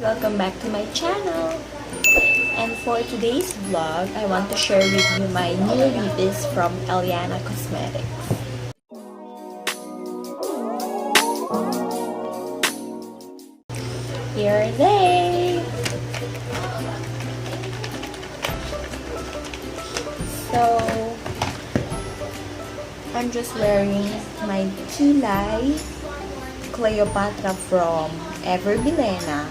Welcome back to my channel. And for today's vlog, I want to share with you my new lippies from Ellana Cosmetics. Here are they. So, I'm just wearing my Kilay Cleopatra from Ellana.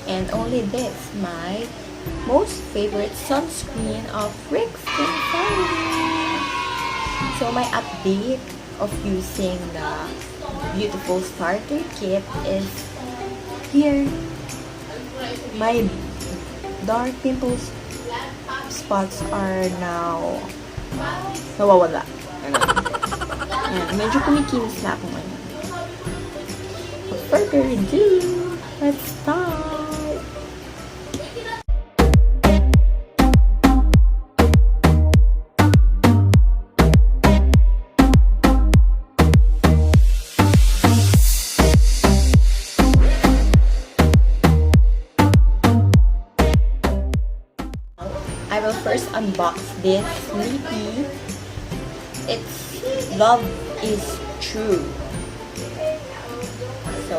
And only this, my most favorite sunscreen of RYX Skincerity. So my update of using the beautiful starter kit is here. My dark pimples spots are now nawawala. Ayan, medyo kumikinis na ako ngayon. Without further ado, let's start! I will first unbox this lippie. It's Love is True. So,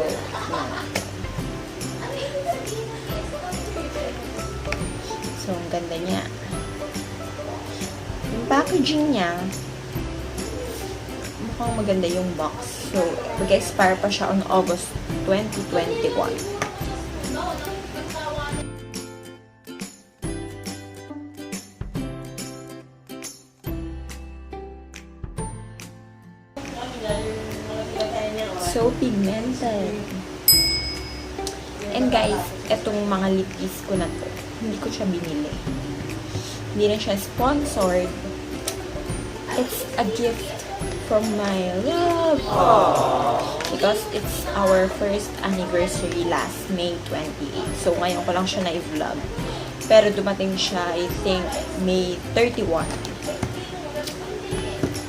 ang ganda niya. Yung packaging niya, mukhang maganda yung box. So, mag-expire pa siya on August 2021. So pigmented. And guys, etong mga lippies ko na to, hindi ko siya binili. Hindi rin siya sponsored. It's a gift from my love. Because it's our first anniversary last May 28. So ngayon ko lang siya na-vlog. Pero dumating siya, I think, May 31.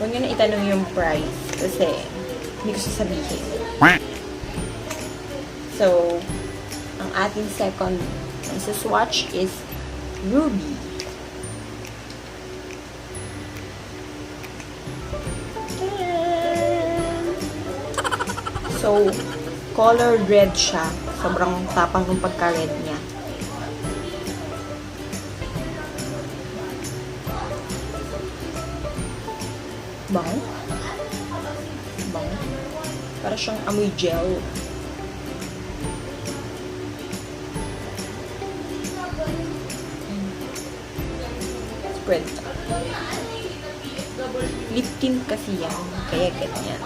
Huwag nyo na itanong yung price. Kasi, hindi ko sasabihin. So, ang ating second sa swatch is Ruby. So, colored red siya. Sobrang tapang ng pagka-red niya. Bango? Bango? Para siyang amoy gel. Spread. Lip tint kasi yan. Kaya ganyan.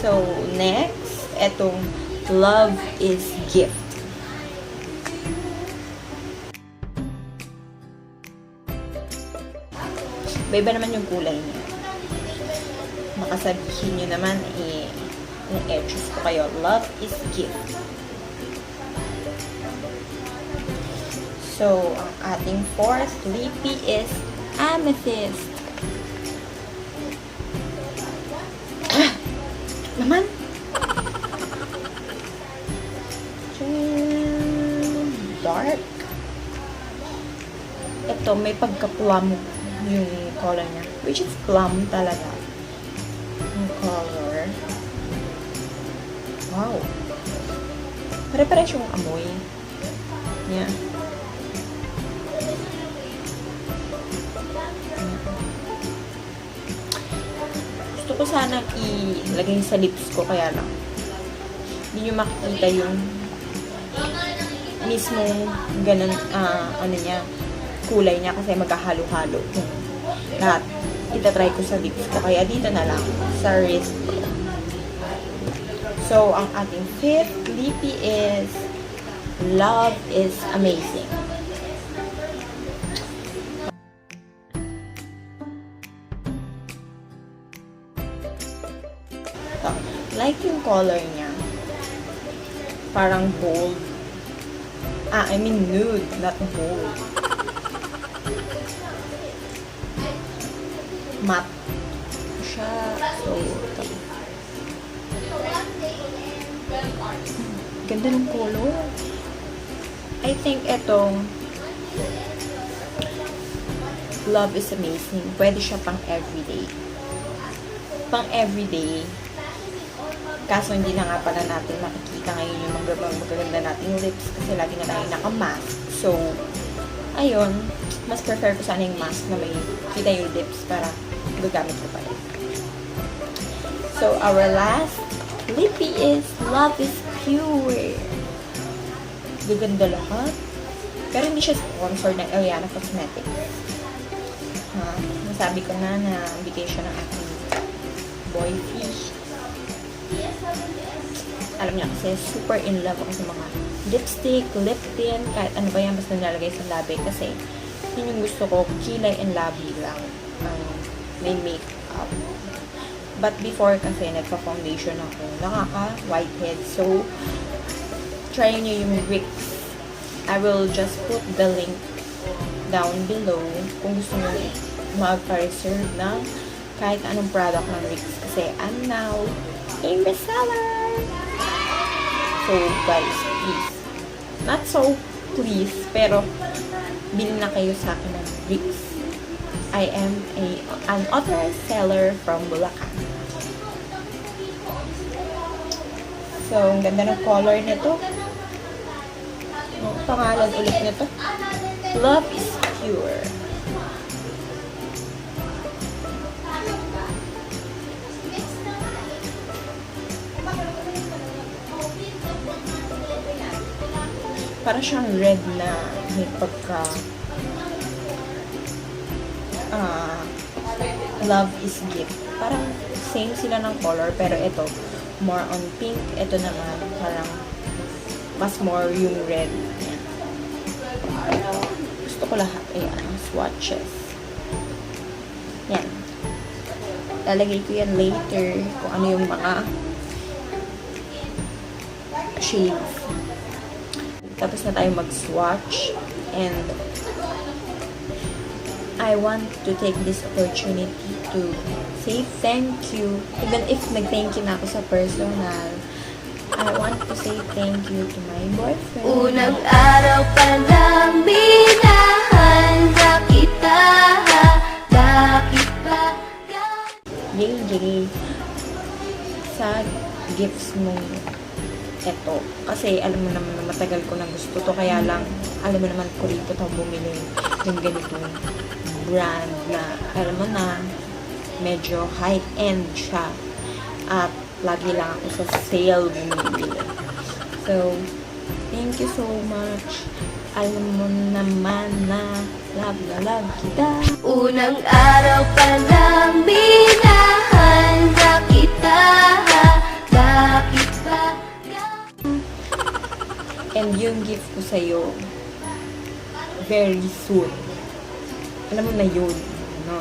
So, next, etong Love is Gift. Iba naman yung kulay niya. Baka sabihin nyo naman, i-choose ko kayo. Love is Gift. So, ang ating fourth lippie is Amethyst. Naman! Dark. Ito, may pagka-plum yung color niya. Which is plum talaga. Yung color. Wow. Pare-pares yung amoy. Yeah. Gusto ko sana ilagay sa lips ko, kaya lang hindi nyo makikita yung mismong ganun, ano niya, kulay niya kasi magkahalo-halo. Lahat. Itatry ko sa lips ko. Kaya dito na lang. Sa wrist ko. So, ang ating fifth lippie is Love is Amazing. So, like yung color niya. Parang bold. I mean nude, not bold. Matte siya. So, Ganda ng color. I think itong Love is Amazing. Pwede siya pang everyday. Pang everyday. Kaso hindi na nga pala natin makikita ngayon yung magaganda nating lips kasi lagi na tayo naka-mask. So, ayun. Mas prefer ko sana yung mask na may kita yung lips para gagamit ko pa rin. So, our last lippy is Love is Pure. Gaganda lahat. Pero hindi siya sponsored ng Ellana Cosmetics. Nasabi ko na bigay siya ng aking boyfriend. Alam niya kasi super in love ako sa mga lipstick, lip tint, kahit ano ba yan basta nilalagay sa labi kasi yun yung gusto ko, kilay and labi lang may makeup. But before kasi nagpa-foundation ako, nakaka-whitehead. So, try nyo yung RYX. I will just put the link down below kung gusto nyo magpa-reserve ng kahit anong product ng RYX kasi I'm now a reseller. So, guys, please. Not so please, pero bilhin na kayo sa akin ng RYX. I am an authorized seller from Bulacan. So, ang ganda ng color nito. Pangalan ulit nito. Love is Pure. Para siyang red na may pagka Love is Gift. Parang same sila ng color pero ito more on pink. Ito naman parang mas more yung red. Yan. Gusto ko lahat. Ayan, swatches. Yan. Lalagay ko yan later kung ano yung mga shades. Tapos na tayo mag-swatch and I want to take this opportunity to say thank you. Even if nag-thank you na ako sa personal, I want to say thank you to my boyfriend. Unang araw pa lang minahanda kita, bakit ba? Yay! Sa gifts mo eto. Kasi alam mo naman na matagal ko na gusto to. Kaya lang, alam mo naman ko rito ito bumili yung ganitong brand na, alam mo na, medyo high-end siya. At lagi lang ako sa sale bumibili. So, thank you so much. Alam mo naman na love kita. Unang araw pa lang minahanda kita, bakit ba? And yung gift ko sa'yo, very soon. Alam mo na yun. Ano?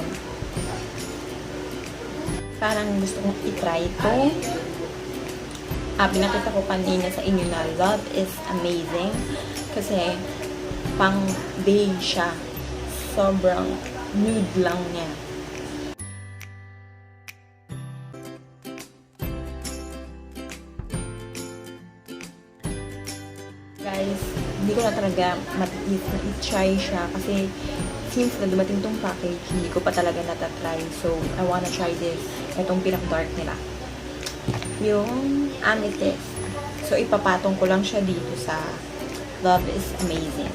Parang gusto kong itry ito. Pinakita ko kanina sa inyo na Love is Amazing. Kasi, pang day siya. Sobrang nude lang niya. Guys, hindi ko na talaga i-try siya kasi since na dumating tong package, hindi ko pa talaga natatry. So, I wanna try this. Itong pinaka-dark nila. Yung amethyst. So, ipapatong ko lang siya dito sa Love is Amazing.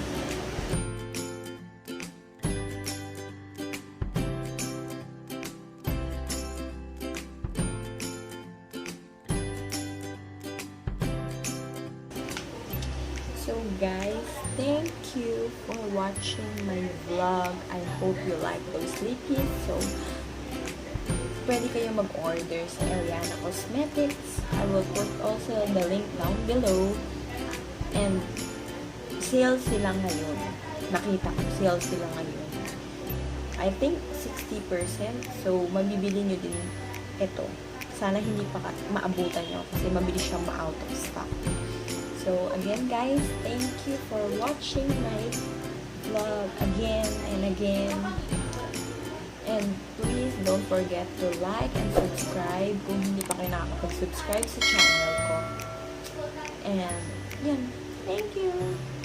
So guys, thank you for watching my vlog. I hope you like those lippies. So, pwede kayo mag-order sa Ellana Cosmetics. I will put also the link down below. And, sale sila ngayon. Nakita ko, sale sila ngayon. I think 60%. So, mabibili nyo din ito. Sana hindi pa maabutan nyo kasi mabilis siyang ma-out of stock. So, again guys, thank you for watching my vlog again and again. And please don't forget to like and subscribe kung hindi pa kayo nakakapag-subscribe sa channel ko. And, yan. Thank you!